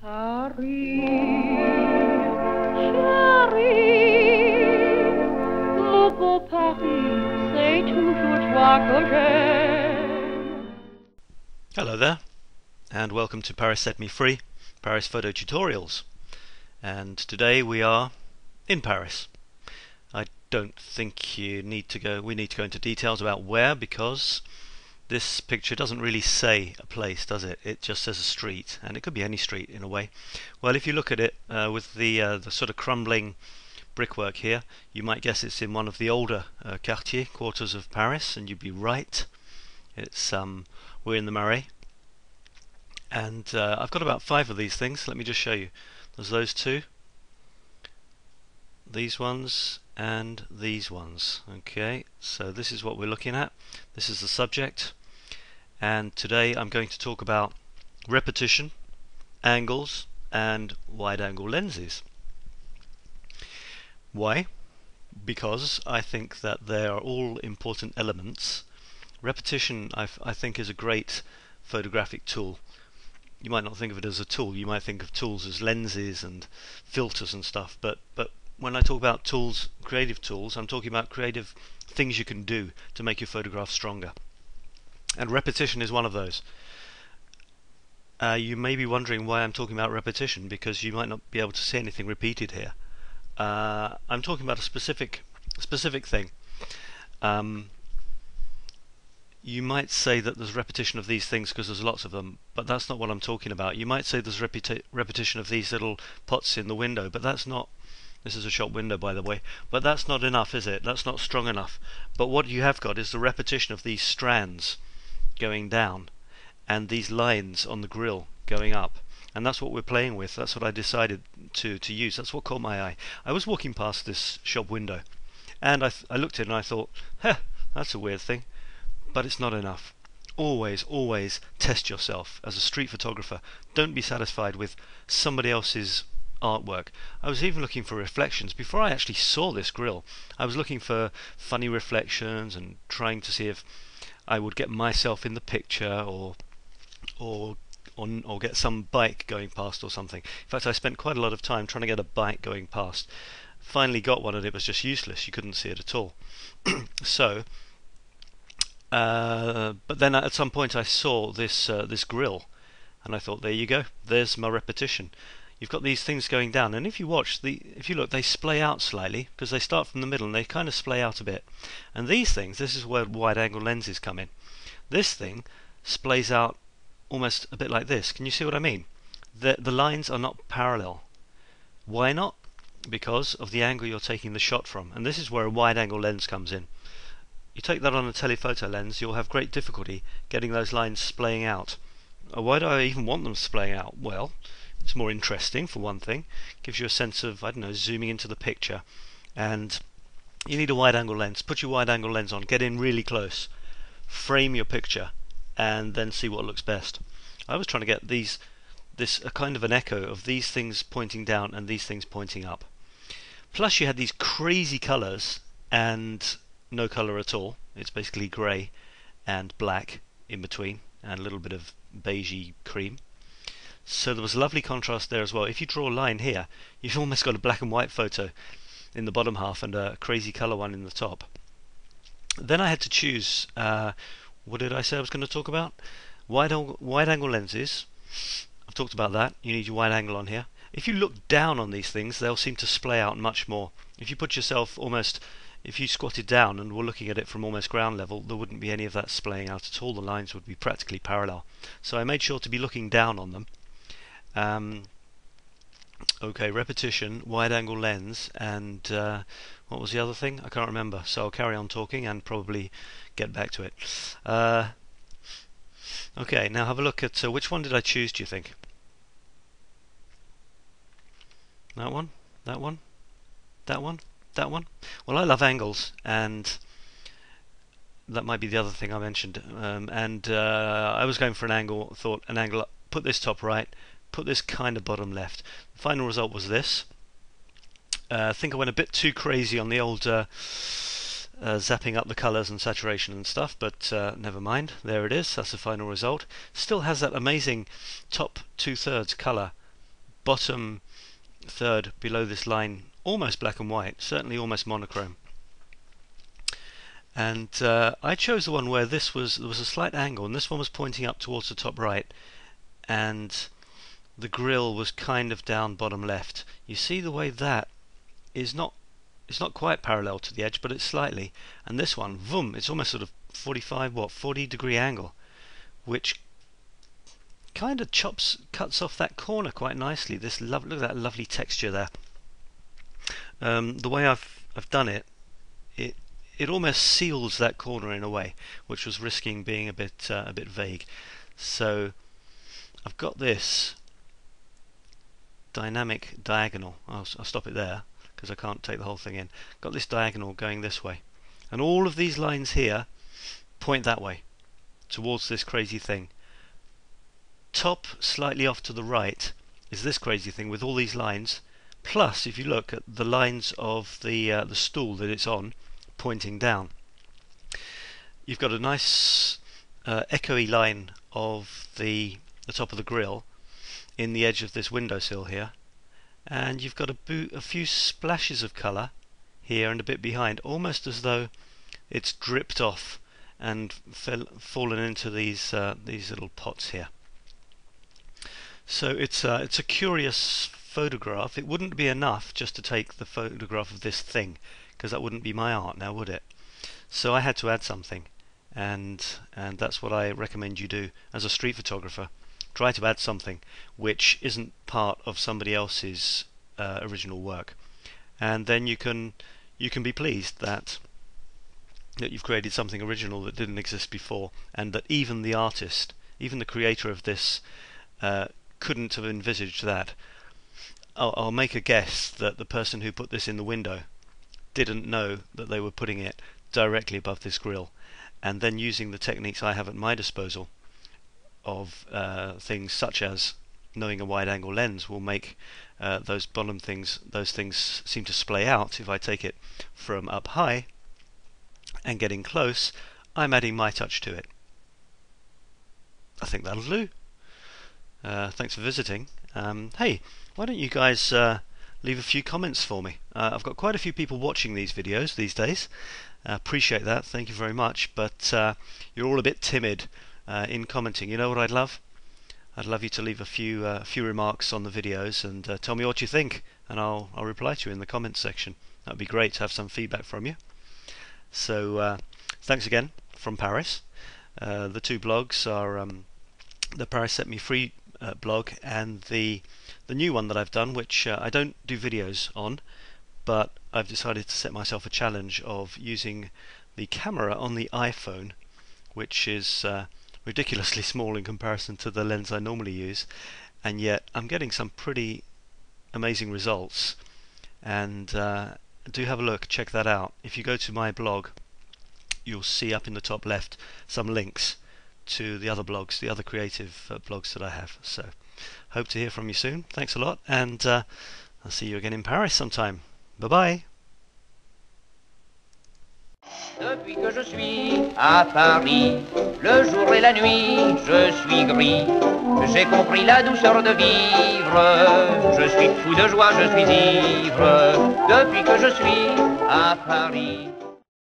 Paris, chérie, mon beau Paris, c'est toujours toi que j'aime. Hello there, and welcome to Paris Set Me Free, Paris Photo Tutorials. And today we are in Paris. I don't think we need to go into details about where, because this picture doesn't really say a place, does it? It just says a street, and it could be any street in a way. Well, if you look at it with the sort of crumbling brickwork here, you might guess it's in one of the older quarters of Paris, and you'd be right. It's we're in the Marais, and I've got about 5 of these things. Let me just show you. There's those 2, these ones, and these ones. Okay, so this is what we're looking at. This is the subject, and today I'm going to talk about repetition, angles, and wide-angle lenses. Why? Because I think that they are all important elements. Repetition, I think, is a great photographic tool. You might not think of it as a tool. You might think of tools as lenses and filters and stuff. But when I talk about tools, creative tools, I'm talking about creative things you can do to make your photograph stronger. And repetition is one of those. You may be wondering why I'm talking about repetition, because you might not be able to see anything repeated here. I'm talking about a specific thing. You might say that there's repetition of these things because there's lots of them, but that's not what I'm talking about. You might say there's repetition of these little pots in the window, but that's not. This is a shop window, by the way, but that's not enough, is it? That's not strong enough. But what you have got is the repetition of these strands going down and these lines on the grill going up, and that's what we're playing with. That's what I decided to use. That's what caught my eye. I was walking past this shop window, and I looked at it and I thought, that's a weird thing. But it's not enough. Always test yourself as a street photographer. Don't be satisfied with somebody else's artwork. I was even looking for reflections. Before I actually saw this grill, I was looking for funny reflections and trying to see if I would get myself in the picture or get some bike going past or something. In fact, I spent quite a lot of time trying to get a bike going past. Finally got one, and it was just useless. You couldn't see it at all. So but then at some point I saw this grill, and I thought, there you go, there's my repetition. You've got these things going down, and if you look, they splay out slightly because they start from the middle and they kind of splay out a bit. And these things, this is where wide-angle lenses come in. This thing splays out almost a bit like this. Can you see what I mean? The lines are not parallel. Why not? Because of the angle you're taking the shot from, and this is where a wide-angle lens comes in. You take that on a telephoto lens, you'll have great difficulty getting those lines splaying out. Why do I even want them splaying out? Well, it's more interesting, for one thing. Gives you a sense of, I don't know, zooming into the picture. And you need a wide-angle lens. Put your wide-angle lens on, get in really close, frame your picture, and then see what looks best. I was trying to get a kind of an echo of these things pointing down and these things pointing up. Plus you had these crazy colours and no colour at all. It's basically grey and black in between, and a little bit of beigey cream. So there was a lovely contrast there as well. If you draw a line here, you've almost got a black and white photo in the bottom half and a crazy colour one in the top. Then I had to choose, what did I say I was going to talk about? Wide-angle lenses. I've talked about that. You need your wide angle on here. If you look down on these things, they'll seem to splay out much more. If you put yourself if you squatted down and were looking at it from almost ground level, there wouldn't be any of that splaying out at all. The lines would be practically parallel. So I made sure to be looking down on them. Okay, repetition, wide-angle lens, and what was the other thing? I can't remember. So I'll carry on talking and probably get back to it. Okay, now have a look at which one did I choose, do you think? That one? That one? That one? That one? Well, I love angles, and that might be the other thing I mentioned. I was going for an angle, thought an angle, put this top right, put this kind of bottom left. The final result was this. I think I went a bit too crazy on the old zapping up the colours and saturation and stuff, but never mind, there it is, that's the final result. Still has that amazing top 2/3 colour bottom third below this line almost black and white, certainly almost monochrome. And I chose the one where there was a slight angle, and this one was pointing up towards the top right, and the grill was kind of down bottom left. You see the way that is not, it's not quite parallel to the edge, but it's slightly. And this one, boom, it's almost sort of 40 degree angle, which kind of cuts off that corner quite nicely. Look at that lovely texture there. The way I've done it, it almost seals that corner in a way, which was risking being a bit vague. So I've got this dynamic diagonal. I'll stop it there because I can't take the whole thing in. Got this diagonal going this way, and all of these lines here point that way towards this crazy thing. Top slightly off to the right is this crazy thing with all these lines. Plus, if you look at the lines of the stool that it's on, pointing down, you've got a nice echoey line of the top of the grill in the edge of this windowsill here, and you've got a few splashes of colour here and a bit behind, almost as though it's dripped off and fallen into these little pots here. So it's a curious photograph. It wouldn't be enough just to take the photograph of this thing, because that wouldn't be my art now, would it? So I had to add something, and that's what I recommend you do as a street photographer. Try to add something which isn't part of somebody else's original work, and then you can be pleased that you've created something original that didn't exist before, and that even the artist, even the creator of this, couldn't have envisaged that. I'll make a guess that the person who put this in the window didn't know that they were putting it directly above this grill, and then using the techniques I have at my disposal of things such as knowing a wide angle lens will make those things seem to splay out. If I take it from up high and getting close, I'm adding my touch to it. I think that'll do. Thanks for visiting. Hey, why don't you guys leave a few comments for me? I've got quite a few people watching these videos these days. Appreciate that, thank you very much, but you're all a bit timid in commenting. You know what I'd love? I'd love you to leave a few remarks on the videos and tell me what you think, and I'll reply to you in the comments section. That'd be great to have some feedback from you. So thanks again from Paris. The two blogs are the Paris Set Me Free blog and the new one that I've done, which I don't do videos on, but I've decided to set myself a challenge of using the camera on the iPhone, which is ridiculously small in comparison to the lens I normally use, and yet I'm getting some pretty amazing results. And do have a look, check that out. If you go to my blog, you'll see up in the top left some links to the other blogs, the other creative blogs that I have. So hope to hear from you soon. Thanks a lot, and I'll see you again in Paris sometime. Bye bye. Depuis que je suis à Paris, le jour et la nuit, je suis gris. J'ai compris la douceur de vivre. Je suis fou de joie, je suis ivre. Depuis que je suis à Paris.